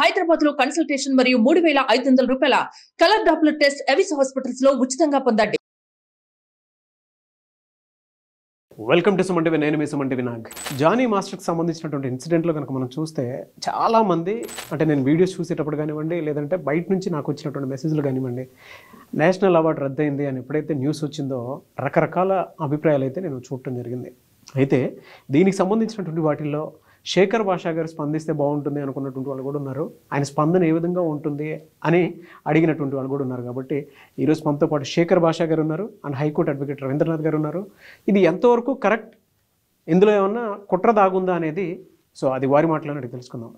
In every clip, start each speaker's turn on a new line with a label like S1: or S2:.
S1: హైదరాబాద్ లో కన్సల్టేషన్ మరియు 3,500 రూపాయల colour Doppler test Avis hospitals లో ఉచితంగా పొందండి.
S2: Welcome to Suman TV. నేను మీ సుమన్ టీవీ నాగ్. జానీ మాస్టర్కి సంబంధించినటువంటి ఇన్సిడెంట్లో కనుక మనం చూస్తే చాలామంది, అంటే నేను వీడియోస్ చూసేటప్పుడు కానివ్వండి, లేదంటే బయట నుంచి నాకు వచ్చినటువంటి మెసేజ్లు కానివ్వండి, నేషనల్ అవార్డు రద్దయింది అని ఎప్పుడైతే న్యూస్ వచ్చిందో రకరకాల అభిప్రాయాలు అయితే నేను చూడటం జరిగింది. అయితే దీనికి సంబంధించినటువంటి వాటిల్లో శేఖర్ భాషా గారు స్పందిస్తే బాగుంటుంది అనుకున్నటువంటి వాళ్ళు కూడా ఉన్నారు. ఆయన స్పందన ఏ విధంగా ఉంటుంది అని అడిగినటువంటి వాళ్ళు కూడా ఉన్నారు. కాబట్టి ఈరోజు మనతో పాటు శేఖర్ భాషా గారు ఉన్నారు అండ్ హైకోర్టు అడ్వకేట్ రవీంద్రనాథ్ గారు ఉన్నారు. ఇది ఎంతవరకు కరెక్ట్, ఇందులో ఏమన్నా కుట్ర దాగుందా అనేది సో అది వారి మాటలోనే అడిగి తెలుసుకుందాం.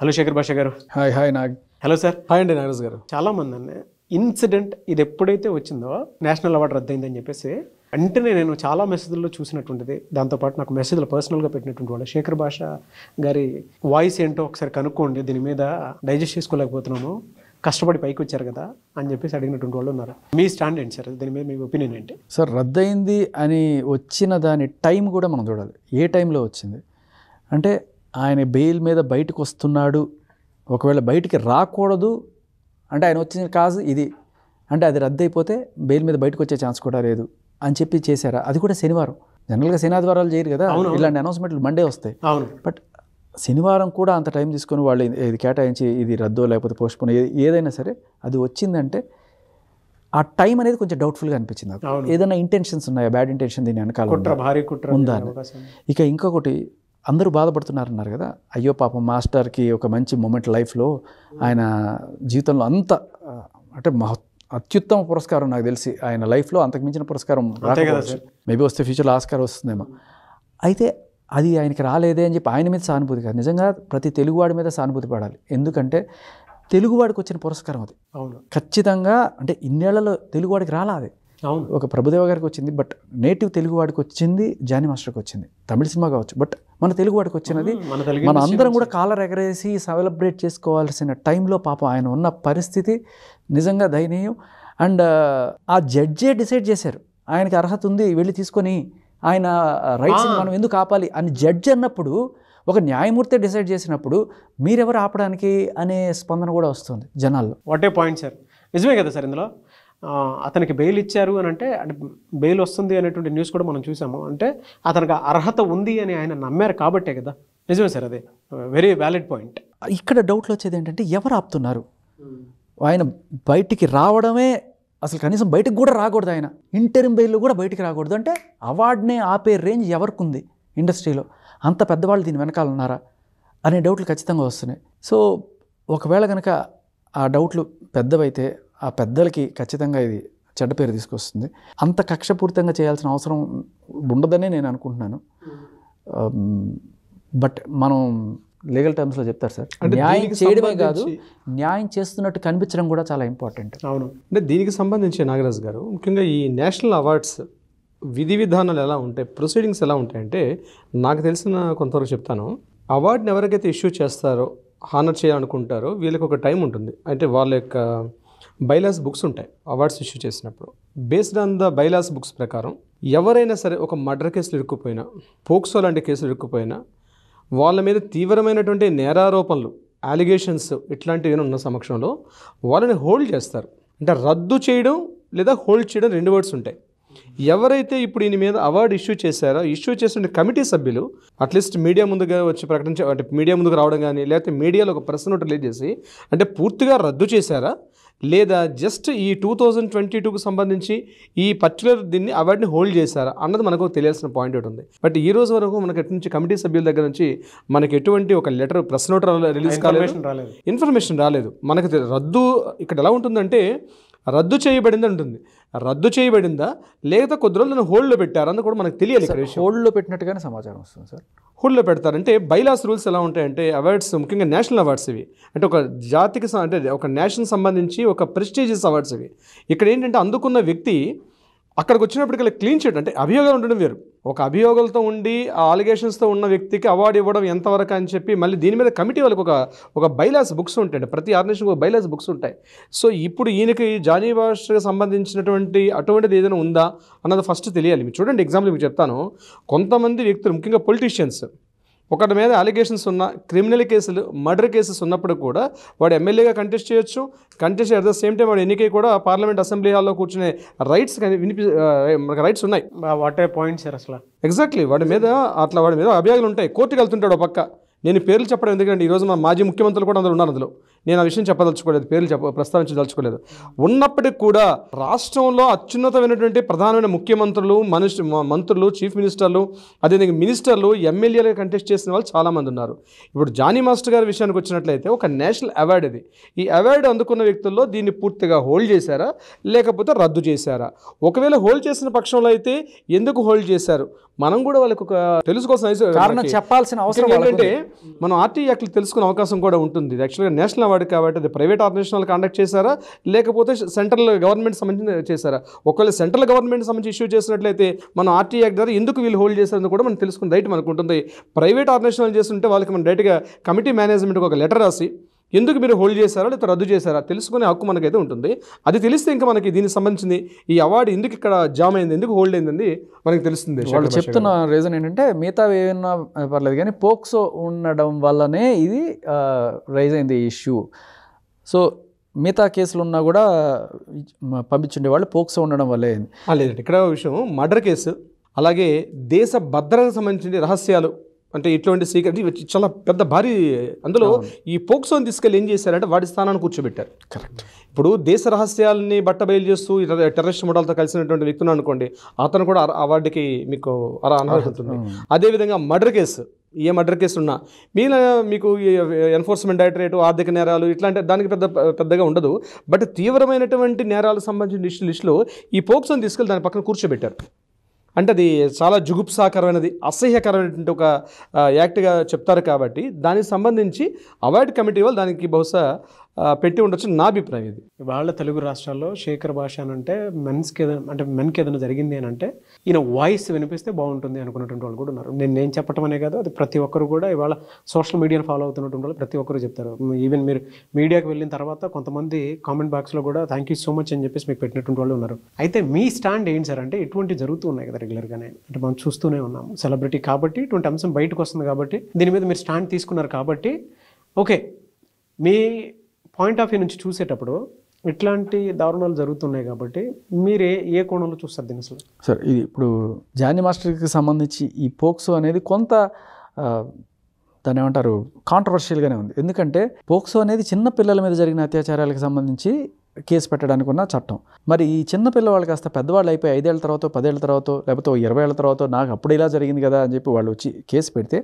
S2: హలో శేఖర్ భాషా గారు.
S3: Hi Nag.
S2: Hello sir.
S3: Hi అండి నాగరాజ్ గారు.
S2: చాలామంది అన్న ఇన్సిడెంట్ ఇది ఎప్పుడైతే వచ్చిందో నేషనల్ అవార్డు రద్దయిందని చెప్పేసి వెంటనే నేను చాలా మెసేజ్ల్లో చూసినటువంటిది, దాంతోపాటు నాకు మెసేజ్లు పర్సనల్గా పెట్టినటువంటి వాళ్ళు శేఖర్ భాషా గారి వాయిస్ ఏంటో ఒకసారి కనుక్కోండి, దీని మీద డైజెస్ట్ చేసుకోలేకపోతున్నాము, కష్టపడి పైకి వచ్చారు కదా అని చెప్పేసి అడిగినటువంటి వాళ్ళు ఉన్నారు. మీ స్టాండ్ ఏంటి సార్, దీని మీద మీ ఒపీనియన్ ఏంటి?
S3: సార్, రద్దయింది అని వచ్చిన దాని టైం కూడా మనం చూడాలి. ఏ టైంలో వచ్చింది అంటే ఆయన బెయిల్ మీద బయటకు వస్తున్నాడు, ఒకవేళ బయటికి రాకూడదు అంటే ఆయన వచ్చిన కాజు ఇది అంటే అది రద్దయిపోతే బెయిల్ మీద బయటకు వచ్చే ఛాన్స్ కూడా లేదు అని చెప్పి చేశారా? అది కూడా శనివారం. జనరల్గా శనివారాలు చేయరు కదా, ఇలాంటి అనౌన్స్మెంట్లు మండే వస్తాయి. బట్ శనివారం కూడా అంత టైం తీసుకొని వాళ్ళు ఇది కేటాయించి ఇది రద్దో లేకపోతే పోస్ట్పోన్ ఏదైనా సరే అది వచ్చిందంటే ఆ టైం అనేది కొంచెం డౌట్ఫుల్గా అనిపించింది నాకు. ఏదైనా ఇంటెన్షన్స్ ఉన్నాయా, బ్యాడ్ ఇంటెన్షన్ దీని వెనకాల ఉందా? ఇక ఇంకొకటి, అందరూ బాధపడుతున్నారన్నారు కదా, అయ్యో పాపం మాస్టర్కి ఒక మంచి మూమెంట్ లైఫ్లో, ఆయన జీవితంలో అంత అంటే అత్యుత్తమ పురస్కారం నాకు తెలిసి ఆయన లైఫ్లో అంతకుమించిన పురస్కారం మేబీ వస్తే ఫ్యూచర్లో ఆస్కార్ వస్తుందేమో. అయితే అది ఆయనకి రాలేదే అని చెప్పి ఆయన మీద సానుభూతి కాదు, నిజంగా ప్రతి తెలుగువాడి మీద సానుభూతి పడాలి. ఎందుకంటే తెలుగువాడికి వచ్చిన పురస్కారం అది. ఖచ్చితంగా అంటే ఇన్నేళ్లలో తెలుగువాడికి రాలా అది. ఒక ప్రభుదేవ గారికి వచ్చింది, బట్ నేటివ్ తెలుగువాడికి వచ్చింది, జానీ మాస్టర్కి వచ్చింది. తమిళ సినిమా కావచ్చు, బట్ మన తెలుగువాడికి వచ్చినది మన అందరం కూడా కాలర్ ఎగరేసి సెలబ్రేట్ చేసుకోవాల్సిన టైంలో పాపం ఆయన ఉన్న పరిస్థితి నిజంగా దయనీయం. అండ్ ఆ జడ్జే డిసైడ్ చేశారు ఆయనకి అర్హత ఉంది, వెళ్ళి తీసుకొని ఆయన రైట్స్ని మనం ఎందుకు ఆపాలి అని జడ్జి అన్నప్పుడు, ఒక న్యాయమూర్తి డిసైడ్ చేసినప్పుడు మీరెవరు ఆపడానికి అనే స్పందన కూడా వస్తుంది జనాల్లో.
S2: వాటే పాయింట్ సార్, నిజమే కదా సార్. ఇందులో అతనికి బెయిల్ ఇచ్చారు అని అంటే బెయిల్ వస్తుంది అనేటువంటి న్యూస్ కూడా మనం చూసాము. అంటే అతనికి అర్హత ఉంది అని ఆయన నమ్మారు కాబట్టే కదా. నిజమే సార్, అదే వెరీ వ్యాలిడ్ పాయింట్.
S3: ఇక్కడ డౌట్లు వచ్చేది ఏంటంటే ఎవరు ఆపుతున్నారు? ఆయన బయటికి రావడమే అసలు కనీసం బయటకు కూడా రాకూడదు, ఆయన ఇంటరిమ్ బెయిల్లో కూడా బయటికి రాకూడదు అంటే అవార్డునే ఆపే రేంజ్ ఎవరికి ఉంది ఇండస్ట్రీలో? అంత పెద్దవాళ్ళు దీని వెనకాల ఉన్నారా అనే డౌట్లు ఖచ్చితంగా వస్తున్నాయి. సో ఒకవేళ కనుక ఆ డౌట్లు పెద్దవైతే ఆ పెద్దలకి ఖచ్చితంగా ఇది చెడ్డ పేరు తీసుకొస్తుంది. అంత కక్షపూరితంగా చేయాల్సిన అవసరం ఉండదనే నేను అనుకుంటున్నాను. బట్ మనం లీగల్ టర్మ్స్లో చెప్తారు సార్, న్యాయం చేయడమే కాదు న్యాయం చేస్తున్నట్టు కనిపించడం కూడా చాలా ఇంపార్టెంట్.
S4: అవును, అంటే దీనికి సంబంధించి నాగరాజ్ గారు ముఖ్యంగా ఈ నేషనల్ అవార్డ్స్ విధి విధానాలు ఎలా ఉంటాయి, ప్రొసీడింగ్స్ ఎలా ఉంటాయంటే నాకు తెలిసిన కొంతవరకు చెప్తాను. అవార్డుని ఎవరికైతే ఇష్యూ చేస్తారో, హానర్ చేయాలనుకుంటారో వీళ్ళకి ఒక టైం ఉంటుంది. అంటే వాళ్ళ యొక్క బైలాస్ బుక్స్ ఉంటాయి అవార్డ్స్ ఇష్యూ చేసినప్పుడు. Based on the bylaws books ప్రకారం ఎవరైనా సరే ఒక మర్డర్ కేసులు ఇరుక్కుపోయినా, పోక్సో లాంటి కేసులు ఇరుక్కుపోయినా, వాళ్ళ మీద తీవ్రమైనటువంటి నేరారోపణలు, అలిగేషన్స్ ఇట్లాంటివి ఉన్న సమక్షంలో వాళ్ళని హోల్డ్ చేస్తారు. అంటే రద్దు చేయడం లేదా హోల్డ్ చేయడం రెండు వర్డ్స్ ఉంటాయి. ఎవరైతే ఇప్పుడు ఈయన మీద అవార్డు ఇష్యూ చేశారో, ఇష్యూ చేసిన కమిటీ సభ్యులు అట్లీస్ట్ మీడియా ముందుగా వచ్చి ప్రకటించే, అంటే మీడియా ముందుకు రావడం కానీ, లేకపోతే మీడియాలో ఒక ప్రెస్ నోట్ రిలీజ్ చేసి అంటే పూర్తిగా రద్దు చేశారా లేదా జస్ట్ ఈ 2022కు సంబంధించి ఈ పర్టికులర్ దీన్ని అవార్డుని హోల్డ్ చేశారా అన్నది మనకు తెలియాల్సిన పాయింట్ ఒకటి ఉంది. బట్ ఈ రోజు వరకు మనకి ఎటు నుంచి కమిటీ సభ్యుల దగ్గర నుంచి మనకి ఎటువంటి ఒక లెటర్, ప్రెస్ నోట్ రిలీజ్ కాలేదు, ఇన్ఫర్మేషన్ రాలేదు. మనకి రద్దు ఇక్కడ ఎలా ఉంటుందంటే రద్దు చేయబడింది ఉంటుంది. రద్దు చేయబడిందా లేదా కొద్ది రోజులను హోల్డ్లో పెట్టారని కూడా మనకు తెలియాలి.
S3: హోల్డ్లో పెట్టినట్టుగానే సమాచారం వస్తుంది సార్.
S4: హోల్డ్లో పెడతారంటే బైలాస్ రూల్స్ ఎలా ఉంటాయంటే అవార్డ్స్ ముఖ్యంగా నేషనల్ అవార్డ్స్ ఇవి, అంటే ఒక జాతికి అంటే ఒక నేషన్ సంబంధించి ఒక ప్రెస్టీజియస్ అవార్డ్స్ ఇవి. ఇక్కడ ఏంటంటే అందుకున్న వ్యక్తి అక్కడికి వచ్చినప్పటికీ క్లీన్ చిట్, అంటే అభియోగాలు ఉండడం వేరు. ఒక అభియోగాలతో ఉండి ఆ ఆలిగేషన్స్తో ఉన్న వ్యక్తికి అవార్డు ఇవ్వడం ఎంతవరకు అని చెప్పి మళ్ళీ దీని మీద కమిటీ వాళ్ళకి ఒక బైలాస్ బుక్స్ ఉంటాయి. ప్రతి ఆర్గనైజేషన్కి ఒక బైలాస్ బుక్స్ ఉంటాయి. సో ఇప్పుడు ఈయనకి జానీ మాస్టర్కి సంబంధించినటువంటి అటువంటిది ఏదైనా ఉందా అన్నది ఫస్ట్ తెలియాలి. మీరు చూడండి, ఎగ్జాంపుల్ మీకు చెప్తాను. కొంతమంది వ్యక్తులు ముఖ్యంగా పొలిటీషియన్స్ ఒకటి మీద అలిగేషన్స్ ఉన్న క్రిమినల్ కేసులు, మర్డర్ కేసెస్ ఉన్నప్పుడు కూడా వాడు ఎమ్మెల్యేగా కంటెస్ట్ చేయొచ్చు. Contest at the same time వాడు ఎన్నికై కూడా పార్లమెంట్ అసెంబ్లీ హాల్లో కూర్చునే రైట్స్ మనకు రైట్స్ ఉన్నాయి.
S2: వాట్ ఏ పాయింట్ సార్ అసలు.
S4: ఎగ్జాక్ట్లీ వాడి మీద అభియోగాలు ఉంటాయి. కోర్టుకు వెళ్తుంటాడు ఒక పక్క. నేను పేర్లు చెప్పడం ఎందుకంటే ఈరోజు మా మాజీ ముఖ్యమంత్రులు కూడా అందరూ ఉన్నారు అందులో. నేను ఆ విషయం చెప్పదలుచుకోలేదు, పేర్లు ప్రస్తావించదలుచుకోలేదు. ఉన్నప్పటికీ కూడా రాష్ట్రంలో అత్యున్నతమైనటువంటి ప్రధానమైన ముఖ్యమంత్రులు, మంత్రులు, చీఫ్ మినిస్టర్లు, అదేవిధంగా మినిస్టర్లు, ఎమ్మెల్యేలుగా కంటెస్ట్ చేసిన వాళ్ళు చాలామంది ఉన్నారు. ఇప్పుడు జానీ మాస్టర్ గారి విషయానికి వచ్చినట్లయితే ఒక నేషనల్ అవార్డు ఇది. ఈ అవార్డు అందుకున్న వ్యక్తుల్లో దీన్ని పూర్తిగా హోల్డ్ చేశారా లేకపోతే రద్దు చేశారా? ఒకవేళ హోల్డ్ చేసిన పక్షంలో అయితే ఎందుకు హోల్డ్ చేశారు? మనం కూడా వాళ్ళకి ఒక తెలుసుకోవాల్సిన
S3: కారణం చెప్పాల్సిన అవసరం
S4: ఏంటంటే మనం ఆర్టీ యాక్ట్లు తెలుసుకునే అవకాశం కూడా ఉంటుంది. ఇది యాక్చువల్గా నేషనల్ అవార్డు కాబట్టి అది ప్రైవేట్ ఆర్గనైజేషన్ కండక్ట్ చేశారా లేకపోతే సెంట్రల్ గవర్నమెంట్ సంబంధించి చేశారా? ఒకవేళ సెంట్రల్ గవర్నమెంట్ సంబంధించి ఇష్యూ చేసినట్లయితే మనం ఆర్టీ యాక్ట్ ద్వారా ఎందుకు వీళ్ళు హోల్డ్ చేశారని కూడా మనం తెలుసుకుని రైట్ మనకు ఉంటుంది. ప్రైవేట్ ఆర్గనైజేషన్ చేస్తుంటే వాళ్ళకి మనం డైరెక్ట్గా కమిటీ మేనేజ్మెంట్కి ఒక లెటర్ రాసి ఎందుకు మీరు హోల్డ్ చేశారా లేదా రద్దు చేశారా తెలుసుకునే హక్కు మనకైతే ఉంటుంది. అది తెలిస్తే ఇంకా మనకి దీనికి సంబంధించింది ఈ అవార్డు ఎందుకు ఇక్కడ జామ్ అయింది, ఎందుకు హోల్డ్ అయింది మనకి తెలుస్తుంది.
S3: వాళ్ళు చెప్తున్న రీజన్ ఏంటంటే మిగతా ఏమన్నా పర్లేదు కానీ పోక్సో ఉండడం వల్లనే ఇది రైజ్ అయింది ఇష్యూ. సో మిగతా కేసులు ఉన్నా కూడా పంపించుండే వాళ్ళు పోక్సో ఉండడం వల్లే అయింది.
S4: లేదండి, ఇక్కడ విషయం మర్డర్ కేసు, అలాగే దేశ భద్రతకు సంబంధించిన రహస్యాలు, అంటే ఇటువంటి సీక్రెట్ చాలా పెద్ద భారీ. అందులో ఈ పోక్సోని తీసుకెళ్ళి ఏం చేశారంటే వాడి స్థానాన్ని కూర్చోబెట్టారు.
S3: కరెక్ట్.
S4: ఇప్పుడు దేశ రహస్యాలని బట్టబయలు చేస్తూ టెర్రరిస్ట్ ముఠాలతో కలిసినటువంటి వ్యక్తులు అనుకోండి, అతను కూడా అవార్డుకి మీకు అర్హత ఉంటుంది. అదేవిధంగా మర్డర్ కేసు, ఏ మర్డర్ కేసు ఉన్నా మీకు ఎన్ఫోర్స్మెంట్ డైరెక్టరేట్, ఆర్థిక నేరాలు ఇట్లాంటి దానికి పెద్దగా ఉండదు. బట్ తీవ్రమైనటువంటి నేరాలకు సంబంధించిన లిస్టులో ఈ పోక్సోని తీసుకెళ్ళి దాని పక్కన కూర్చోబెట్టారు. అంటే అది చాలా జుగుప్సాకరమైనది, అసహ్యకరమైనటువంటి ఒక యాక్ట్గా చెప్తారు. కాబట్టి దానికి సంబంధించి అవార్డు కమిటీ వాళ్ళు దానికి బహుశా పెట్టి ఉండొచ్చు నా అభిప్రాయం. ఇది
S2: వాళ్ళ తెలుగు రాష్ట్రాల్లో శేఖర్ భాష అని అంటే మెన్కి ఏదైనా జరిగింది అని అంటే ఈయన వాయిస్ వినిపిస్తే బాగుంటుంది అనుకున్నటువంటి వాళ్ళు కూడా ఉన్నారు. నేను చెప్పటం అనే కాదు, అది ప్రతి ఒక్కరు కూడా ఇవాళ సోషల్ మీడియాను ఫాలో అవుతున్నటువంటి వాళ్ళు ప్రతి ఒక్కరు చెప్తారు. ఈవెన్ మీరు మీడియాకి వెళ్ళిన తర్వాత కొంతమంది కామెంట్ బాక్స్లో కూడా థ్యాంక్ యూ సో మచ్ అని చెప్పేసి మీకు పెట్టినటువంటి వాళ్ళు ఉన్నారు. అయితే మీ స్టాండ్ ఏంటి సార్ అంటే ఇటువంటి జరుగుతూ ఉన్నాయి కదా రెగ్యులర్గానే, అంటే మనం చూస్తూనే ఉన్నాము. సెలబ్రిటీ కాబట్టి ఇటువంటి అంశం బయటకు వస్తుంది కాబట్టి దీని మీద మీరు స్టాండ్ తీసుకున్నారు కాబట్టి okay, me point of view నుంచి చూసేటప్పుడు ఇట్లాంటి దారుణాలు జరుగుతున్నాయి కాబట్టి మీరు ఏ కోణంలో చూస్తారు దీని అసలు?
S3: సార్ ఇది ఇప్పుడు జానీ మాస్టర్కి సంబంధించి ఈ పోక్సో అనేది కొంత దాన్ని ఏమంటారు కాంట్రవర్షియల్గానే ఉంది. ఎందుకంటే పోక్సో అనేది చిన్న పిల్లల మీద జరిగిన అత్యాచారాలకు సంబంధించి కేసు పెట్టడానికి ఉన్న చట్టం. మరి ఈ చిన్న పిల్లవాళ్ళు కాస్త పెద్దవాళ్ళు అయిపోయి 5 ఏళ్ల తర్వాత 10 ఏళ్ల తర్వాత లేకపోతే 20 ఏళ్ల తర్వాత నాకు అప్పుడు ఇలా జరిగింది కదా అని చెప్పి వాళ్ళు వచ్చి కేసు పెడితే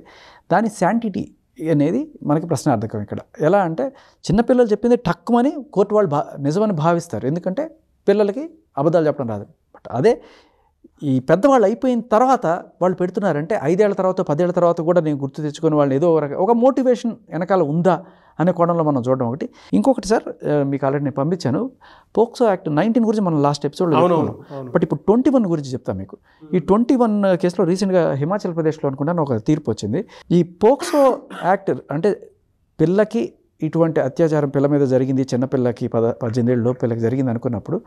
S3: దాని శాంటిటీ అనేది మనకి ప్రశ్నార్థకం. ఇక్కడ ఎలా అంటే చిన్నపిల్లలు చెప్పింది టక్కుమని కోర్టు వాళ్ళు నిజమని భావిస్తారు, ఎందుకంటే పిల్లలకి అబద్ధాలు చెప్పడం రాదు. బట్ అదే ఈ పెద్దవాళ్ళు అయిపోయిన తర్వాత వాళ్ళు పెడుతున్నారంటే 5 ఏళ్ల తర్వాత 10 ఏళ్ల తర్వాత కూడా నేను గుర్తు తెచ్చుకొని వాళ్ళని ఏదో ఒక మోటివేషన్ వెనకాల ఉందా అనే కోణంలో మనం చూడడం ఒకటి. ఇంకొకటి సార్, మీకు ఆల్రెడీ నేను పంపించాను పోక్సో యాక్ట్ 19 గురించి మనం లాస్ట్ ఎపిసోడ్లో చెప్పుకున్నాం. బట్ ఇప్పుడు 21 గురించి చెప్తాను మీకు. ఈ 21 కేసులో రీసెంట్గా హిమాచల్ ప్రదేశ్లో అనుకుంటాను ఒక తీర్పు వచ్చింది. ఈ పోక్సో యాక్ట్ అంటే పిల్లకి ఇటువంటి అత్యాచారం పిల్ల మీద జరిగింది, చిన్నపిల్లకి 18 ఏళ్ళ లోపు పిల్లకి జరిగింది అనుకున్నప్పుడు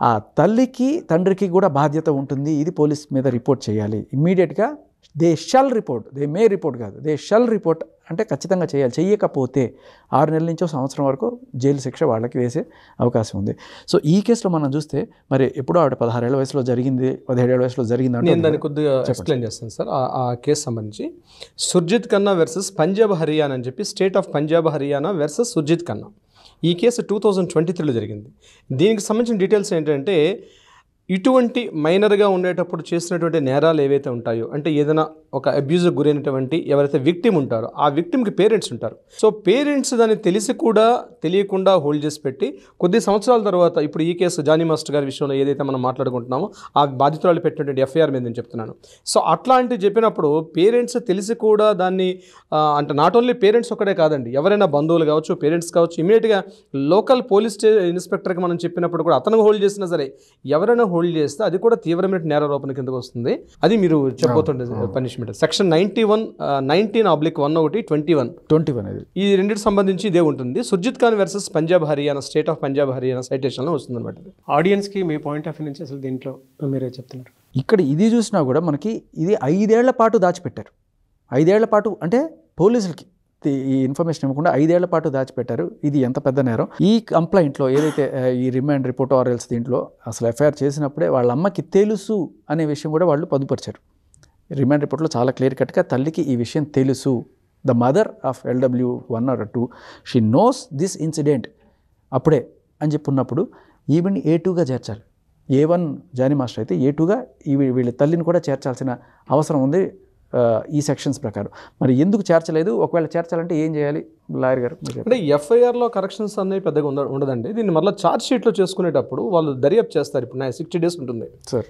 S3: ఆ తల్లికి తండ్రికి కూడా బాధ్యత ఉంటుంది. ఇది పోలీస్ మీద రిపోర్ట్ చేయాలి ఇమ్మీడియట్గా. They shall report, they may report కాదు, దే షల్ రిపోర్ట్ అంటే ఖచ్చితంగా చేయాలి. చెయ్యకపోతే 6 నెలల నుంచో సంవత్సరం వరకు జైలు శిక్ష వాళ్ళకి వేసే అవకాశం ఉంది. సో ఈ కేసులో మనం చూస్తే మరి ఎప్పుడో ఆవిడ 16 ఏళ్ల వయసులో జరిగింది, 17 ఏళ్ల వయసులో జరిగింది.
S4: నేను దాన్ని కొద్దిగా ఎక్స్ప్లెయిన్ చేస్తాను సార్. ఆ కేసు సంబంధించి సుర్జిత్ ఖన్నా వర్సెస్ పంజాబ్ హర్యానా అని చెప్పి state of Punjab Haryana versus Surjit Khanna. ఈ కేసు 2023లో జరిగింది. దీనికి సంబంధించిన డీటెయిల్స్ ఏంటంటే ఇటువంటి మైనర్గా ఉండేటప్పుడు చేసినటువంటి నేరాలు ఏవైతే ఉంటాయో, అంటే ఏదైనా ఒక అబ్యూజ్కి గురైనటువంటి ఎవరైతే విక్టిమ్ ఉంటారో ఆ విక్టిమ్కి పేరెంట్స్ ఉంటారు. సో పేరెంట్స్ దాన్ని తెలిసి కూడా తెలియకుండా హోల్డ్ చేసి పెట్టి కొద్ది సంవత్సరాల తర్వాత ఇప్పుడు ఈ కేసు జానీ మాస్టర్ గారి విషయంలో ఏదైతే మనం మాట్లాడుకుంటున్నామో ఆ బాధితురాలు పెట్టినటువంటి ఎఫ్ఐఆర్ మీద నేను చెప్తున్నాను. సో అట్లాంటివి చెప్పినప్పుడు పేరెంట్స్ తెలిసి కూడా దాన్ని అంటే నాట్ ఓన్లీ పేరెంట్స్ ఒక్కడే కాదండి, ఎవరైనా బంధువులు కావచ్చు, పేరెంట్స్ కావచ్చు, ఇమీడియట్గా లోకల్ పోలీస్ ఇన్స్పెక్టర్కి మనం చెప్పినప్పుడు కూడా అతను హోల్డ్ చేసినా సరే ఎవరైనా హోల్డ్ చేస్తే అది కూడా తీవ్రమైన నేరారోపణ కిందకు వస్తుంది. అది మీరు చెప్పబోతుండే పనిష్మెంట్ సెక్షన్ 19/1 ఈ రెండింటికి సంబంధించి ఇదే ఉంటుంది. Surjit Khan versus Punjab Haryana, state of Punjab Haryana సైటేషన్లో వస్తుంది అనమాట.
S2: ఆడియన్స్కి మీ పాయింట్ ఆఫ్ వ్యూ నుంచి అసలు దీంట్లో మీరే చెప్తున్నారు.
S3: ఇక్కడ ఇది చూసినా కూడా మనకి ఇది 5 ఏళ్ల పాటు దాచిపెట్టారు. 5 ఏళ్ల పాటు అంటే పోలీసులకి ఈ ఇన్ఫర్మేషన్ ఇవ్వకుండా 5 ఏళ్ల పాటు దాచిపెట్టారు. ఇది ఎంత పెద్ద నేరం. ఈ కంప్లైంట్లో ఏదైతే ఈ రిమాండ్ రిపోర్ట్ ఆర్ఎల్స్ దీంట్లో అసలు ఎఫ్ఐఆర్ చేసినప్పుడే వాళ్ళ అమ్మకి తెలుసు అనే విషయం కూడా వాళ్ళు పొందుపరిచారు. రిమాండ్ రిపోర్ట్లో చాలా క్లియర్ కట్గా తల్లికి ఈ విషయం తెలుసు. The mother of LW1 or 2 she knows this incident అప్పుడే అని చెప్పున్నప్పుడు ఈవిడ్ని A2గా చేర్చాలి. A1 జానీ మాస్టర్ అయితే A2గా వీళ్ళ తల్లిని కూడా చేర్చాల్సిన అవసరం ఉంది ఈ సెక్షన్స్ ప్రకారం. మరి ఎందుకు చేర్చలేదు? ఒకవేళ చేర్చాలంటే ఏం చేయాలి లాయర్ గారు?
S4: అంటే ఎఫ్ఐఆర్లో కరెక్షన్స్ అనేవి పెద్దగా ఉండదండి. దీన్ని మళ్ళీ ఛార్జ్ షీట్లో చేసుకునేటప్పుడు వాళ్ళు దర్యాప్తు చేస్తారు. ఇప్పుడు 60 days ఉంటుంది
S3: sir.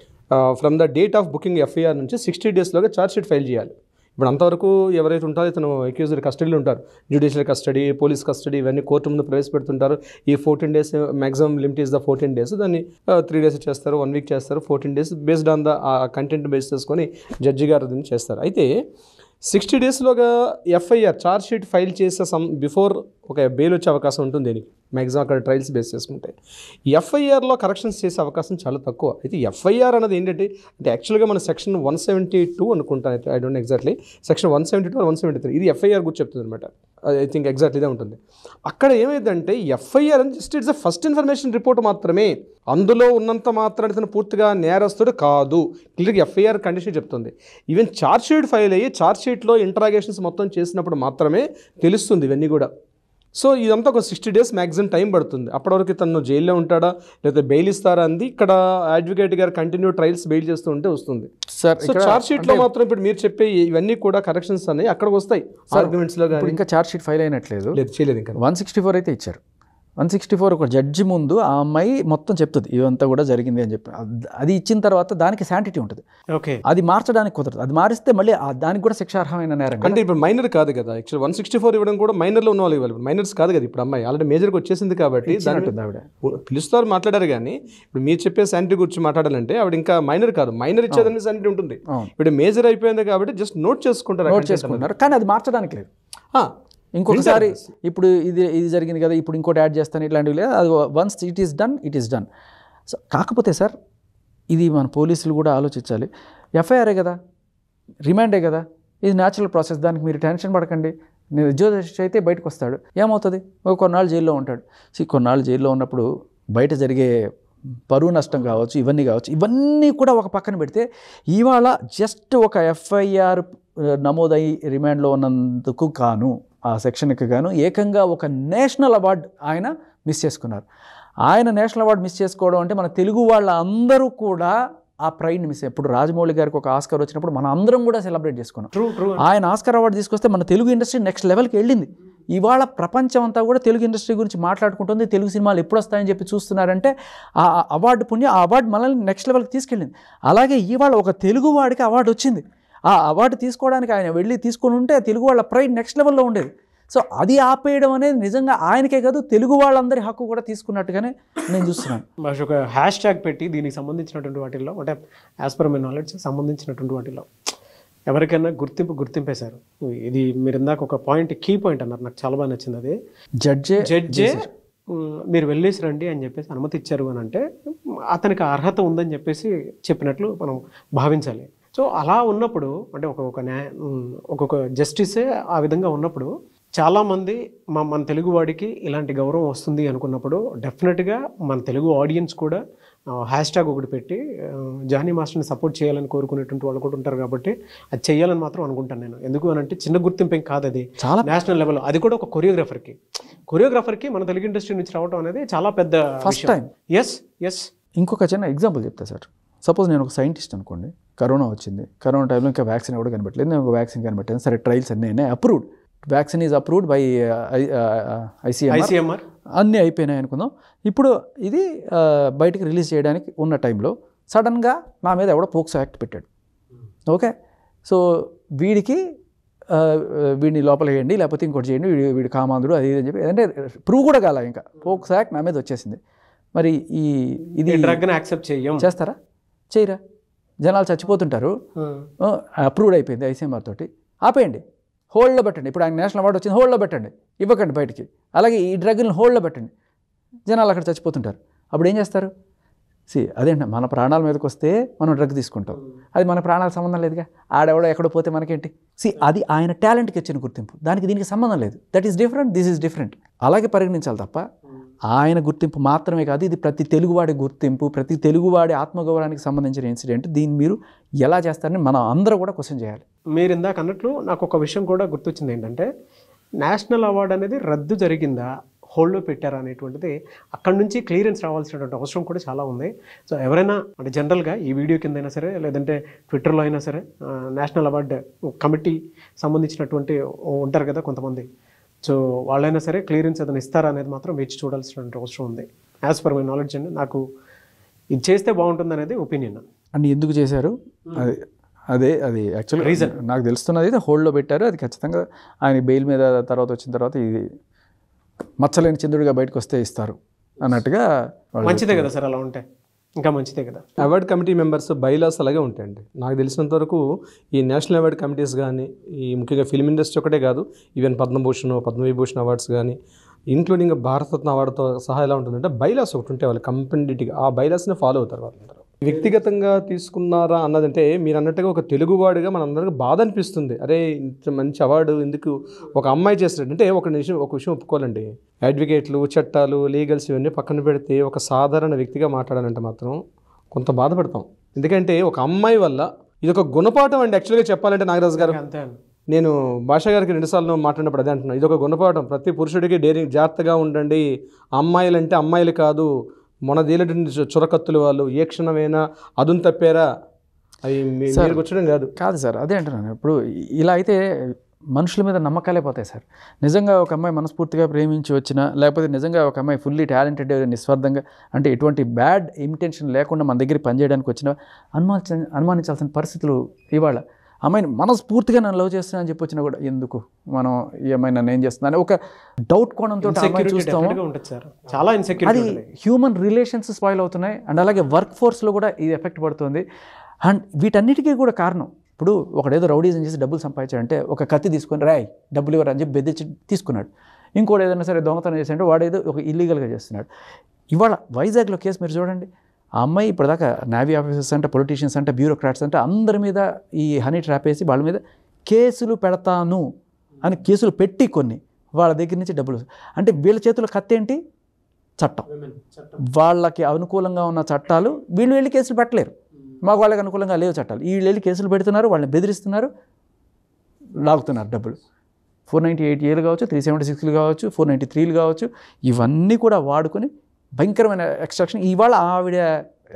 S4: From the date of booking FIR నుంచి 60 daysలోగా ఛార్జ్ షీట్ ఫైల్ చేయాలి. ఇప్పుడు అంతవరకు ఎవరైతే ఉంటారో ఇతను అక్యూజ్డ్ కస్టడీలో ఉంటారు. జ్యుడిషియల్ కస్టడీ, పోలీస్ కస్టడీ ఇవన్నీ కోర్టు ముందు ప్రవేశపెడుతుంటారు. ఈ 14 days maximum limit is the 14 days. దాన్ని 3 days చేస్తారు, 1 week చేస్తారు, 14 days based on the content base చేసుకొని జడ్జి గారు దీన్ని చేస్తారు. అయితే 60 daysలోగా ఎఫ్ఐఆర్ ఛార్జ్ షీట్ ఫైల్ చేసే బిఫోర్ ఒక బెయిల్ వచ్చే అవకాశం ఉంటుంది. దీనికి మ్యాక్సిమం అక్కడ ట్రయల్స్ బేస్ చేసుకుంటే ఎఫ్ఐఆర్లో కరెక్షన్స్ చేసే అవకాశం చాలా తక్కువ. అయితే ఎఫ్ఐఆర్ అనేది ఏంటంటే యాక్చువల్గా మన సెక్షన్ 172 అనుకుంటాను, I don't know exactly, section 172 or 173 ఇది ఎఫ్ఐఆర్ గురించి చెప్తుంది అనమాట. ఐ థింక్ ఎగ్జాక్ట్లీ ఇదే ఉంటుంది. అక్కడ ఏమైందంటే ఎఫ్ఐఆర్ అని just it's first information report మాత్రమే. అందులో ఉన్నంత మాత్రాన్ని ఇతను పూర్తిగా నేరస్తుడు కాదు. క్లియర్గా ఎఫ్ఐఆర్ కండిషన్ చెప్తుంది. ఈవెన్ ఛార్జ్ షీట్ ఫైల్ అయ్యి ఛార్జ్ షీట్లో ఇంటరాగేషన్స్ మొత్తం చేసినప్పుడు మాత్రమే తెలుస్తుంది ఇవన్నీ కూడా. సో ఇదంతా ఒక 60 days మ్యాక్సిమం టైం పడుతుంది. అప్పటి వరకు తను జైల్లో ఉంటాడా లేకపోతే బెయిల్ ఇస్తారా అంది ఇక్కడ అడ్వకేట్ గారు కంటిన్యూ ట్రయల్స్ బెయిల్ చేస్తూ ఉంటే వస్తుంది. సో ఛార్జ్ షీట్లో మాత్రం ఇప్పుడు మీరు చెప్పే ఇవన్నీ కూడా కరెక్షన్స్ అనేవి అక్కడికి వస్తాయి ఆర్గ్యుమెంట్స్లో. కానీ
S3: ఇంకా ఛార్జ్ షీట్ ఫైల్ అయినట్లేదు,
S4: చేయలేదు ఇంకా.
S3: 164 అయితే ఇచ్చారు. 164 ఒక జడ్జి ముందు ఆ అమ్మాయి మొత్తం చెప్తుంది ఇదంతా కూడా జరిగింది అని చెప్పి. అది ఇచ్చిన తర్వాత దానికి శాంటిటీ ఉంటుంది.
S2: ఓకే,
S3: అది మార్చడానికి కుదరదు. అది మారిస్తే మళ్ళీ దానికి కూడా శిక్షార్హమైన నేరం.
S4: అంటే ఇప్పుడు మైనర్ కాదు కదా యాక్చువల్ 164 ఇవ్వడం కూడా మైనర్లో ఉన్న వాళ్ళు ఇవ్వాలి. మైనర్స్ కాదు కదా ఇప్పుడు అమ్మాయి ఆల్రెడీ మేజర్కి వచ్చేసింది కాబట్టి
S3: ఆవిడ
S4: పిలుస్తారు మాట్లాడారు. కానీ ఇప్పుడు మీరు చెప్పే శాంటిటీ గురించి మాట్లాడాలంటే ఆవిడ ఇంకా మైనర్ కాదు, మైనర్ ఇచ్చేదానికి శాంటిటీ ఉంటుంది. ఇప్పుడు మేజర్ అయిపోయింది కాబట్టి జస్ట్ నోట్ చేసుకుంటారు
S3: కానీ అది మార్చడానికి లేదు. ఇంకొకసారి ఇప్పుడు ఇది జరిగింది కదా, ఇప్పుడు ఇంకోటి యాడ్ చేస్తాను ఇట్లాంటివి లేదు. అది once it is done. So కాకపోతే సార్ ఇది మన పోలీసులు కూడా ఆలోచించాలి. ఎఫ్ఐఆరే కదా, రిమాండే కదా, ఇది న్యాచురల్ ప్రాసెస్. దానికి మీరు టెన్షన్ పడకండి. నిర్దోషి అయితే బయటకు వస్తాడు, ఏమవుతుంది? కొన్నాళ్ళు జైల్లో ఉంటాడు. కొన్నాళ్ళు జైల్లో ఉన్నప్పుడు బయట జరిగే పరువు నష్టం కావచ్చు, ఇవన్నీ కూడా ఒక పక్కన పెడితే ఇవాళ జస్ట్ ఒక ఎఫ్ఐఆర్ నమోదై రిమాండ్లో ఉన్నందుకు గాను ఆ సెక్షన్కి గాను ఏకంగా ఒక నేషనల్ అవార్డు ఆయన మిస్ చేసుకున్నారు. ఆయన నేషనల్ అవార్డు మిస్ చేసుకోవడం అంటే మన తెలుగు వాళ్ళ అందరూ కూడా ఆ ప్రైడ్ని మిస్. ఇప్పుడు రాజమౌళి గారికి ఒక ఆస్కార్ వచ్చినప్పుడు మనం అందరం కూడా సెలబ్రేట్ చేసుకున్నాం. ఆయన ఆస్కార్ అవార్డు తీసుకొస్తే మన తెలుగు ఇండస్ట్రీ నెక్స్ట్ లెవెల్కి వెళ్ళింది. ఇవాళ ప్రపంచం అంతా కూడా తెలుగు ఇండస్ట్రీ గురించి మాట్లాడుకుంటుంది. తెలుగు సినిమాలు ఎప్పుడు వస్తాయని చెప్పి చూస్తున్నారంటే ఆ అవార్డు పుణ్యం, ఆ అవార్డు మనల్ని నెక్స్ట్ లెవెల్కి తీసుకెళ్ళింది. అలాగే ఇవాళ ఒక తెలుగు వాడికి అవార్డు వచ్చింది. ఆ అవార్డు తీసుకోవడానికి ఆయన వెళ్ళి తీసుకొని ఉంటే తెలుగు వాళ్ళ ప్రైడ్ నెక్స్ట్ లెవెల్లో ఉండేది. సో అది ఆపేయడం అనేది నిజంగా ఆయనకే కాదు తెలుగు వాళ్ళందరి హక్కు కూడా తీసుకున్నట్టుగానే నేను చూస్తున్నాను.
S2: ఒక హ్యాష్ ట్యాగ్ పెట్టి దీనికి సంబంధించినటువంటి వాటిల్లో అంటే యాజ్ పర్ మై నాలెడ్జ్ సంబంధించినటువంటి వాటిల్లో ఎవరికైనా గుర్తింపేశారు. ఇది మీరు ఇందాక ఒక పాయింట్ కీ పాయింట్ అన్నారు, నాకు చాలా బాగా నచ్చింది. అది జడ్జే మీరు వెళ్ళేసి రండి అని చెప్పేసి అనుమతి ఇచ్చారు అని అంటే అతనికి అర్హత ఉందని చెప్పేసి చెప్పినట్లు మనం భావించాలి. సో అలా ఉన్నప్పుడు అంటే ఒక్కొక్క జస్టిసే ఆ విధంగా ఉన్నప్పుడు చాలామంది మన తెలుగు వాడికి ఇలాంటి గౌరవం వస్తుంది అనుకున్నప్పుడు డెఫినెట్గా మన తెలుగు ఆడియన్స్ కూడా హ్యాష్ ట్యాగ్ ఒకటి పెట్టి జానీ మాస్టర్ని సపోర్ట్ చేయాలని కోరుకునేటువంటి వాళ్ళు కూడా ఉంటారు. కాబట్టి అది చేయాలని మాత్రం అనుకుంటాను నేను. ఎందుకు అని అంటే చిన్న గుర్తింపు ఏం కాదు, అది చాలా నేషనల్ లెవెల్. అది కూడా ఒక కొరియోగ్రాఫర్కి మన తెలుగు ఇండస్ట్రీ నుంచి రావడం అనేది చాలా పెద్ద
S3: ఫస్ట్ టైం.
S2: ఎస్
S3: ఇంకొక చిన్న ఎగ్జాంపుల్ చెప్తా సార్. సపోజ్ నేను ఒక సైంటిస్ట్ అనుకోండి, కరోనా వచ్చింది. కరోనా టైంలో ఇంకా వ్యాక్సిన్ కూడా కనిపెట్టలేదు. నేను ఒక వ్యాక్సిన్ కనిపెట్టాను. సరే ట్రయల్స్ అన్నీ approved, vaccine is approved by ICMR అన్నీ అయిపోయినాయి అనుకుందాం. ఇప్పుడు ఇది బయటికి రిలీజ్ చేయడానికి ఉన్న టైంలో సడన్గా నా మీద ఎవడో పోక్సో యాక్ట్ పెట్టాడు. ఓకే, సో వీడిని లోపల వేయండి లేకపోతే ఇంకోటి చేయండి, వీడి కామాంధుడు అది అని చెప్పి అంటే ప్రూవ్ కూడా కాల, ఇంకా పోక్సో యాక్ట్ నా మీద వచ్చేసింది. మరి ఇది
S2: డ్రగ్ని యాక్సెప్ట్
S3: చేస్తారా? చేయరా? జనాలు చచ్చిపోతుంటారు. అప్రూవ్డ్ అయిపోయింది ICMR తోటి, ఆపేయండి, హోల్డ్లో పెట్టండి. ఇప్పుడు ఆయన నేషనల్ అవార్డు వచ్చింది, హోల్డ్లో పెట్టండి, ఇవ్వకండి బయటికి. అలాగే ఈ డ్రగ్ని హోల్డ్లో పెట్టండి, జనాలు అక్కడ చచ్చిపోతుంటారు. అప్పుడు ఏం చేస్తారు? అదేంటి మన ప్రాణాల మీదకి వస్తే మనం డ్రగ్ తీసుకుంటాం, అది మన ప్రాణాలకు సంబంధం లేదుగా, ఆడెవడో ఎక్కడో పోతే మనకేంటి. అది ఆయన టాలెంట్కి ఇచ్చిన గుర్తింపు, దానికి దీనికి సంబంధం లేదు. That is different, this is different. అలాగే పరిగణించాలి తప్ప ఆయన గుర్తింపు మాత్రమే కాదు, ఇది ప్రతి తెలుగువాడి గుర్తింపు, ప్రతి తెలుగువాడి ఆత్మగౌరవానికి సంబంధించిన ఇన్సిడెంట్. దీన్ని మీరు ఎలా చేస్తారని మనం అందరూ కూడా క్వశ్చన్ చేయాలి.
S2: మీరు ఇందాక అన్నట్లు నాకు ఒక విషయం కూడా గుర్తొచ్చింది, ఏంటంటే నేషనల్ అవార్డు అనేది రద్దు జరిగిందా, హోల్డ్లో పెట్టారా అనేటువంటిది అక్కడ నుంచి క్లియరెన్స్ రావాల్సినటువంటి అవసరం కూడా చాలా ఉంది. సో ఎవరైనా అంటే జనరల్గా ఈ వీడియో కింద అయినా సరే, లేదంటే ట్విట్టర్లో అయినా సరే, నేషనల్ అవార్డు కమిటీ సంబంధించినటువంటి ఉంటారు కదా కొంతమంది, సో వాళ్ళైనా సరే క్లియరెన్స్ ఏదైనా ఇస్తారా అనేది మాత్రం వేచి చూడాల్సినటువంటి అవసరం ఉంది. యాజ్ పర్ మై నాలెడ్జ్ అండి, నాకు ఇది చేస్తే బాగుంటుంది అనేది ఒపీనియన్.
S3: అండ్ ఎందుకు చేశారు అది యాక్చువల్గా
S2: రీజన్
S3: నాకు తెలుస్తున్నది అయితే హోల్డ్లో పెట్టారు. అది ఖచ్చితంగా ఆయన బెయిల్ మీద తర్వాత వచ్చిన తర్వాత ఇది మచ్చలేని చంద్రుడిగా బయటకు వస్తే ఇస్తారు అన్నట్టుగా.
S2: మంచిదే కదా సార్, అలా ఉంటే ఇంకా మంచిదే కదా.
S4: అవార్డ్ కమిటీ మెంబర్స్ బైలాస్ అలాగే ఉంటాయండి. నాకు తెలిసినంత వరకు ఈ నేషనల్ అవార్డ్ కమిటీస్ కానీ, ఈ ముఖ్యంగా ఫిల్మ్ ఇండస్ట్రీ ఒకటే కాదు, ఈవెన్ పద్మభూషణ్, పద్మవిభూషణ్ అవార్డ్స్ కానీ, ఇంక్లూడింగ్ భారతరత్న అవార్డుతో సహా ఎలా ఉంటుందంటే బైలాస్ ఒకటి ఉంటే వాళ్ళు కంప్లీట్గా ఆ బైలాస్ని ఫాలో అవుతారు వాళ్ళందరూ. వ్యక్తిగతంగా తీసుకున్నారా అన్నదంటే మీరు అన్నట్టుగా ఒక తెలుగువాడిగా మనందరికీ బాధ అనిపిస్తుంది. అరే ఇంత మంచి అవార్డు ఎందుకు ఒక అమ్మాయి చేసినట్టు. అంటే ఒక విషయం ఒప్పుకోవాలండి, అడ్వకేట్లు, చట్టాలు, లీగల్స్ ఇవన్నీ పక్కన పెడితే ఒక సాధారణ వ్యక్తిగా మాట్లాడాలంటే మాత్రం కొంత బాధపడతాం. ఎందుకంటే ఒక అమ్మాయి వల్ల ఇది ఒక గుణపాఠం అండి. యాక్చువల్గా చెప్పాలంటే నాగరాజు గారు,
S2: అంతే.
S4: నేను భాషా గారికి 2 సార్లు మాట్లాడినప్పుడు అదే అంటున్నాను, ఇది ఒక గుణపాఠం. ప్రతి పురుషుడికి డేరింగ్, జాగ్రత్తగా ఉండండి. అమ్మాయిలంటే అమ్మాయిలు కాదు, మొనదేలటి చురకత్తులు వాళ్ళు, ఏ క్షణమైనా అదును తప్పారా అవి మీరు కూర్చోడం కాదు
S3: సార్. అదే అంటున్నాను. ఇప్పుడు ఇలా అయితే మనుషుల మీద నమ్మకాలే పోతాయి సార్. నిజంగా ఒక అమ్మాయి మనస్ఫూర్తిగా ప్రేమించి వచ్చినా, లేకపోతే నిజంగా ఒక అమ్మాయి ఫుల్లీ టాలెంటెడ్, నిస్వార్థంగా, అంటే ఎటువంటి బ్యాడ్ ఇంటెన్షన్ లేకుండా మన దగ్గర పనిచేయడానికి వచ్చినా అనుమానించాల్సిన పరిస్థితులు ఇవాళ. అమ్మాయిని మనస్ఫూర్తిగా నన్ను లవ్ చేస్తున్నా అని చెప్పి వచ్చినా కూడా ఎందుకు మనం ఈ అమ్మాయి నన్ను ఏం చేస్తున్నా అని ఒక డౌట్ కోణంతో చూస్తాము. అది హ్యూమన్ రిలేషన్స్ స్పాయిల్ అవుతున్నాయి. అండ్ అలాగే వర్క్ ఫోర్స్లో కూడా ఇది ఎఫెక్ట్ పడుతుంది. అండ్ వీటన్నిటికీ కూడా కారణం, ఇప్పుడు ఒకడేదో రౌడీజం చేసి డబ్బులు సంపాదించాడంటే ఒక కత్తి తీసుకొని రాయ్ డబ్బులు ఇవ్వరు అని చెప్పి బెదిరించి తీసుకున్నాడు. ఇంకోటి ఏదైనా సరే దొంగతనం చేసాడంటే వాడేదో ఒక ఇల్లీగల్గా చేస్తున్నాడు. ఇవాళ వైజాగ్లో కేసు మీరు చూడండి, ఆ అమ్మాయి ఇప్పటిదాకా నేవీ ఆఫీసర్స్ అంటే, పొలిటీషియన్స్ అంటే, బ్యూరోక్రాట్స్ అంటే అందరి మీద ఈ హనీ ట్రాప్ వేసి వాళ్ళ మీద కేసులు పెడతాను అని కేసులు పెట్టి కొన్ని వాళ్ళ దగ్గర నుంచి డబ్బులు, అంటే వీళ్ళ చేతుల్లో కత్తి ఏంటి, చట్టం. వాళ్ళకి అనుకూలంగా ఉన్న చట్టాలు వీళ్ళు వెళ్ళి కేసులు పెట్టలేరు, మాకు వాళ్ళకి అనుకూలంగా లేవు చట్టాలు, వీళ్ళు వెళ్ళి కేసులు పెడుతున్నారు, వాళ్ళని బెదిరిస్తున్నారు, లాగుతున్నారు డబ్బులు. 498 కావచ్చు, 376 కావచ్చు, 493 కావచ్చు, ఇవన్నీ కూడా వాడుకొని భయంకరమైన ఎక్స్ట్రాక్షన్. ఇవాళ ఆవిడ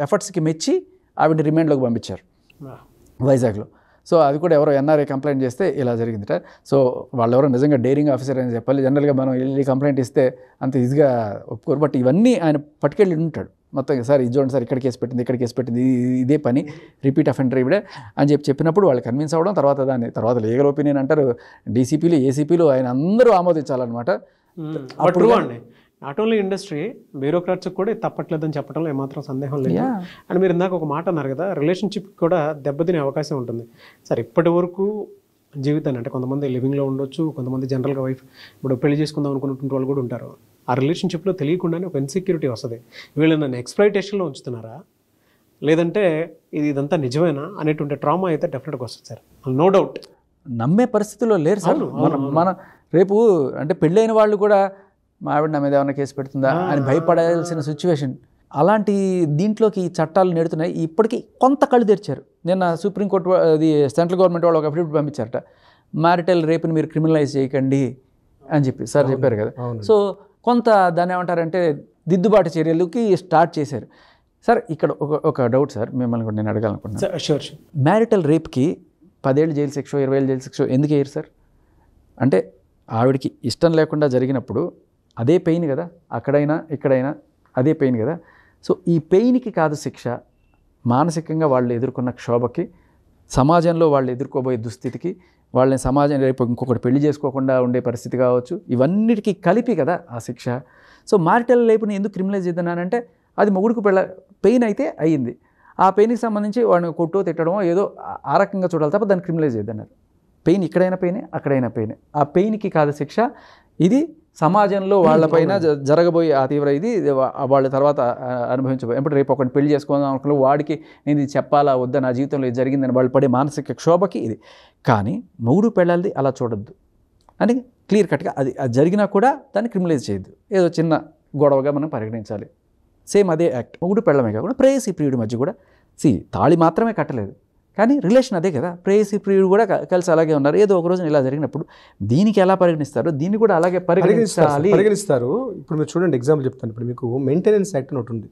S3: ఎఫర్ట్స్కి మెచ్చి ఆవిడని రిమాండ్లోకి పంపించారు వైజాగ్లో. సో అది కూడా ఎవరో ఎన్ఆర్ఐ కంప్లైంట్ చేస్తే ఇలా జరిగిందిట. సో వాళ్ళు ఎవరో నిజంగా డేరింగ్ ఆఫీసర్ అని చెప్పాలి. జనరల్గా మనం వెళ్ళి కంప్లైంట్ ఇస్తే అంత ఈజీగా ఒప్పుకోరు. బట్ ఇవన్నీ ఆయన పట్టుకెళ్ళి ఉంటాడు మొత్తం. సార్ ఇది చూడండి సార్, ఇక్కడ కేసు పెట్టింది, ఇక్కడ కేసు పెట్టింది, ఇదే పని, రిపీట్ అఫెండర్ ఇవిడే అని చెప్పినప్పుడు వాళ్ళు కన్విన్స్ అవ్వడం, తర్వాత లీగల్ ఒపీనియన్ అంటారు, డీసీపీలు, ఏసీపీలు ఆయన అందరూ ఆమోదించాలన్నమాట.
S2: అప్పుడు అండి నాట్ ఓన్లీ ఇండస్ట్రీ, బ్యూరోక్రాట్స్ కూడా తప్పట్లేదని చెప్పడంలో ఏమాత్రం సందేహం లేదు. అండ్ మీరు ఇందాక ఒక మాట అన్నారు కదా, రిలేషన్షిప్ కూడా దెబ్బతినే అవకాశం ఉంటుంది. సార్ ఇప్పటి వరకు జీవితాన్ని అంటే కొంతమంది లివింగ్లో ఉండొచ్చు, కొంతమంది జనరల్గా వైఫ్ ఇప్పుడు పెళ్లి చేసుకుందాం అనుకున్నటువంటి వాళ్ళు కూడా ఉంటారు. ఆ రిలేషన్షిప్లో తెలియకుండానే ఒక ఇన్సెక్యూరిటీ వస్తుంది. వీళ్ళు నన్ను ఎక్స్‌ప్లాయిటేషన్లో ఉంచుతున్నారా, లేదంటే ఇదంతా నిజమేనా అనేటువంటి ట్రామా అయితే డెఫినెట్గా వస్తుంది సార్, నో డౌట్.
S3: నమ్మే పరిస్థితుల్లో లేరు సార్. మన రేపు అంటే పెళ్ళైన వాళ్ళు కూడా మా ఆవిడ నా మీద ఏమైనా కేసు పెడుతుందా అని భయపడాల్సిన సిచ్యువేషన్. అలాంటి దీంట్లోకి ఈ చట్టాలు నెడుతున్నాయి. ఇప్పటికీ కొంత కళ్ళు తెరిచారు. నిన్న సుప్రీంకోర్టు అది సెంట్రల్ గవర్నమెంట్ వాళ్ళు ఒక అఫిడవిట్ పంపించారట, మ్యారిటల్ రేప్ని మీరు క్రిమినలైజ్ చేయకండి అని చెప్పి సార్ చెప్పారు కదా. సో కొంత దాన్ని ఏమంటారంటే దిద్దుబాటు చర్యలకి స్టార్ట్ చేశారు. సార్ ఇక్కడ ఒక డౌట్ సార్, మిమ్మల్ని కూడా నేను అడగాలనుకుంటున్నాను.
S2: షూర్.
S3: మ్యారిటల్ రేప్కి 10 ఏళ్ళు జైలు శిక్ష, 20 ఏళ్ళు జైలు శిక్ష ఎందుకు వేయరు సార్? అంటే ఆవిడకి ఇష్టం లేకుండా జరిగినప్పుడు అదే పెయిన్ కదా, అక్కడైనా ఇక్కడైనా అదే పెయిన్ కదా. సో ఈ పెయిన్కి కాదు శిక్ష, మానసికంగా వాళ్ళు ఎదుర్కొన్న క్షోభకి, సమాజంలో వాళ్ళు ఎదుర్కోబోయే దుస్థితికి, వాళ్ళని సమాజం రేపు ఇంకొకటి పెళ్లి చేసుకోకుండా ఉండే పరిస్థితి కావచ్చు, ఇవన్నిటికీ కలిపి కదా ఆ శిక్ష. సో మ్యారిటల్ రేపుని ఎందుకు క్రిమినలైజ్ చేద్దానంటే అది మొగుడుకు పెయిన్ అయితే అయ్యింది, ఆ పెయిన్కి సంబంధించి వాడిని కొట్టో తిట్టడమో ఏదో ఆ రకంగా చూడాలి తప్ప దాన్ని క్రిమినలైజ్ చేద్దన్నారు. పెయిన్ ఇక్కడైనా పెయినే, అక్కడైనా పెయినే. ఆ పెయిన్కి కాదు శిక్ష, ఇది సమాజంలో వాళ్ళపైన జరగబోయే ఆ తీవ్ర ఇది వాళ్ళ తర్వాత అనుభవించబోయే. ఇప్పుడు రేపు ఒకటి పెళ్లి చేసుకుందాం అనుకున్న వాడికి నేను ఇది చెప్పాలా వద్దా, నా జీవితంలో ఇది జరిగిందని వాళ్ళు పడే మానసిక క్షోభకి ఇది. కానీ మొగుడు పెళ్ళాలిది అలా చూడొద్దు అని క్లియర్ కట్గా అది జరిగినా కూడా దాన్ని క్రిమినలైజ్ చేయొద్దు, ఏదో చిన్న గొడవగా మనం పరిగణించాలి. సేమ్ అదే యాక్ట్ మొగుడు పెళ్ళమే కాకుండా ప్రేయసీ ప్రియుడి మధ్య కూడా తాళి మాత్రమే కట్టలేదు కానీ రిలేషన్ అదే కదా, ప్రేయసీ ప్రియుడు కూడా కలిసి అలాగే ఉన్నారు. ఏదో ఒక రోజున ఇలా జరిగినప్పుడు దీనికి ఎలా పరిగణిస్తారో దీన్ని కూడా అలాగే
S4: పరిగణిస్తారు. ఇప్పుడు మీరు చూడండి, ఎగ్జాంపుల్ చెప్తాను. ఇప్పుడు మీకు మెయింటెనెన్స్ యాక్ట్ అని ఒకటి ఉంది.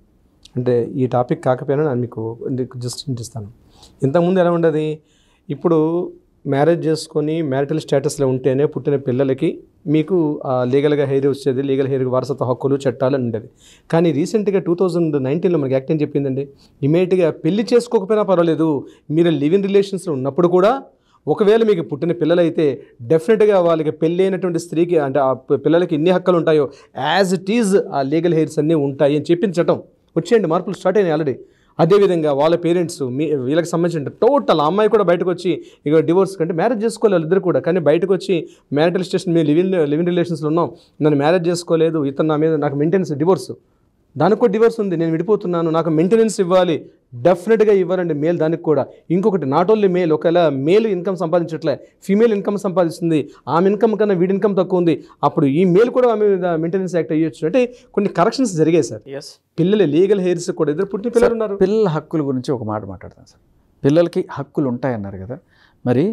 S4: అంటే ఈ టాపిక్ కాకపోయినా నేను మీకు జస్ట్ ఇంటిస్తాను. ఇంతకుముందు ఎలా ఉండదు, ఇప్పుడు మ్యారేజ్ చేసుకొని మ్యారిటల్ స్టేటస్లో ఉంటేనే పుట్టిన పిల్లలకి మీకు లీగల్గా హెయిర్ వచ్చేది, లీగల్ హెయిర్కి వారసత్వ హక్కులు చట్టాలు అని ఉండేది. కానీ రీసెంట్గా 2019లో మనకి యాక్ట్ ఏం చెప్పిందండి, ఇమీడియట్గా పెళ్లి చేసుకోకపోయినా పర్వాలేదు, మీరు లివ్ ఇన్ రిలేషన్స్లో ఉన్నప్పుడు కూడా ఒకవేళ మీకు పుట్టిన పిల్లలైతే డెఫినెట్గా వాళ్ళకి పెళ్ళి అయినటువంటి స్త్రీకి అంటే ఆ పిల్లలకి ఎన్ని హక్కులు ఉంటాయో యాజ్ ఇట్ ఈజ్ ఆ లీగల్ హెయిర్స్ అన్నీ ఉంటాయి అని చెప్పిన చట్టం వచ్చేయండి. మార్పులు స్టార్ట్ అయినాయి ఆల్రెడీ. అదేవిధంగా వాళ్ళ పేరెంట్స్ వీళ్ళకి సంబంధించిన టోటల్ అమ్మాయి కూడా బయటకు వచ్చి ఇక డివోర్స్ కంటే మ్యారేజ్ చేసుకోవాలి వాళ్ళిద్దరు కూడా, కానీ బయటకు వచ్చి మ్యారిటల్ స్టేషన్ మేము లివింగ్ రిలేషన్స్లో ఉన్నాం, నన్ను మ్యారేజ్ చేసుకోలేదు, ఇతను నా మీద నాకు మెయింటెనెన్స్ డివోర్స్, దానికి కూడా డివోర్స్ ఉంది, నేను విడిపోతున్నాను, నాకు మెయింటెనెన్స్ ఇవ్వాలి, డెఫినెట్గా ఇవ్వాలండి మేల్. దానికి కూడా ఇంకొకటి నాట్ ఓన్లీ మేల్, ఒకవేళ మేల్ ఇన్కమ్ సంపాదించట్లే, ఫీమేల్ ఇన్కమ్ సంపాదిస్తుంది, ఆమె ఇన్కమ్ కన్నా వీడి ఇన్కమ్ తక్కువ ఉంది, అప్పుడు ఈ మేల్ కూడా ఆమె మెయింటెనెన్స్ యాక్ట్ అయ్యొచ్చు. అంటే కొన్ని కరెక్షన్స్ జరిగాయి సార్. పిల్లలు లీగల్ హెయిర్స్ కూడా ఇద్దరు పుట్టిన పిల్లలు ఉన్నారు.
S3: పిల్లల హక్కుల గురించి ఒక మాట మాట్లాడతాను సార్. పిల్లలకి హక్కులు ఉంటాయన్నారు కదా, మరి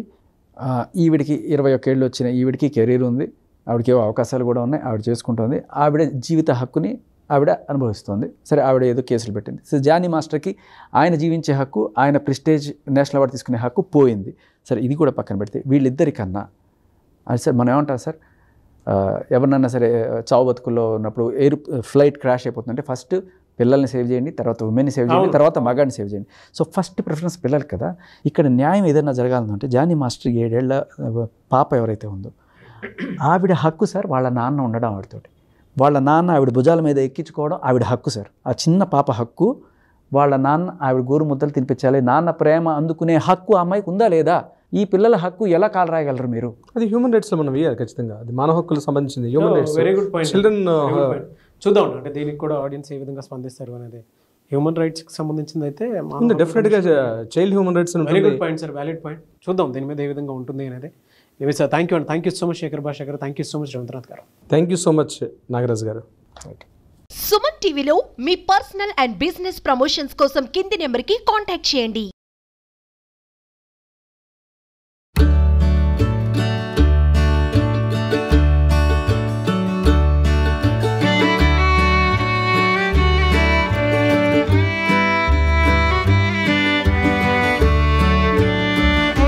S3: ఈవిడికి 21 ఏళ్ళు వచ్చినాయి, ఈవిడికి కెరీర్ ఉంది, ఆవిడకి ఏవో అవకాశాలు కూడా ఉన్నాయి, ఆవిడ చేసుకుంటుంది, ఆవిడ జీవిత హక్కుని ఆవిడ అనుభవిస్తుంది. సరే, ఆవిడ ఏదో కేసులు పెట్టింది. సో జానీ మాస్టర్కి ఆయన జీవించే హక్కు, ఆయన ప్రెస్టేజ్ నేషనల్ అవార్డు తీసుకునే హక్కు పోయింది. సరే, ఇది కూడా పక్కన పెడితే వీళ్ళిద్దరికన్నా అది సార్ మనం ఏమంటారు సార్, ఎవరినన్నా సరే చావు బతుకుల్లో ఉన్నప్పుడు ఫ్లైట్ క్రాష్ అయిపోతుందంటే ఫస్ట్ పిల్లల్ని సేవ్ చేయండి, తర్వాత ఉమెన్ని సేవ్ చేయండి, తర్వాత మగాడిని సేవ్ చేయండి. సో ఫస్ట్ ప్రిఫరెన్స్ పిల్లలు కదా. ఇక్కడ న్యాయం ఏదైనా జరగాలంటే జానీ మాస్టర్ 7 ఏళ్ల పాప ఎవరైతే ఉందో ఆవిడ హక్కు సార్, వాళ్ళ నాన్న ఉండడం ఆవిడతోటి, వాళ్ళ నాన్న ఆవిడ భుజాల మీద ఎక్కించుకోవడం ఆవిడ హక్కు సార్. ఆ చిన్న పాప హక్కు, వాళ్ళ నాన్న ఆవిడ గోరు ముద్దలు తినిపించాలి, నాన్న ప్రేమ అందుకునే హక్కు ఆ అమ్మాయికి ఉందా లేదా? ఈ పిల్లల హక్కు ఎలా కాలు రాయగలరు మీరు?
S4: అది హ్యూమన్ రైట్స్లో మనం వేయాలి ఖచ్చితంగా, అది మానవ హక్కులకు సంబంధించింది. Human rights,
S2: very good point.
S4: Children
S2: చూద్దాం అంటే దీనికి కూడా ఆడియన్స్ ఏ విధంగా స్పందిస్తారు అనేది. హ్యూమన్ రైట్స్కి సంబంధించింది అయితే
S4: డెఫినెట్గా child human rights.
S2: Very good point sir, valid point. చూద్దాం దీని మీద ఏ విధంగా ఉంటుంది అనేది. ఇవి సార్, థ్యాంక్ యూ అండి, thank you so much Shekhar Basha garu, thank you so much Ravindranath garu,
S4: thank you so much Nagaraj garu.
S5: Suman టీవీలో మీ పర్సనల్ అండ్ బిజినెస్ ప్రమోషన్స్ కోసం కింది నెంబర్కి కాంటాక్ట్ చేయండి.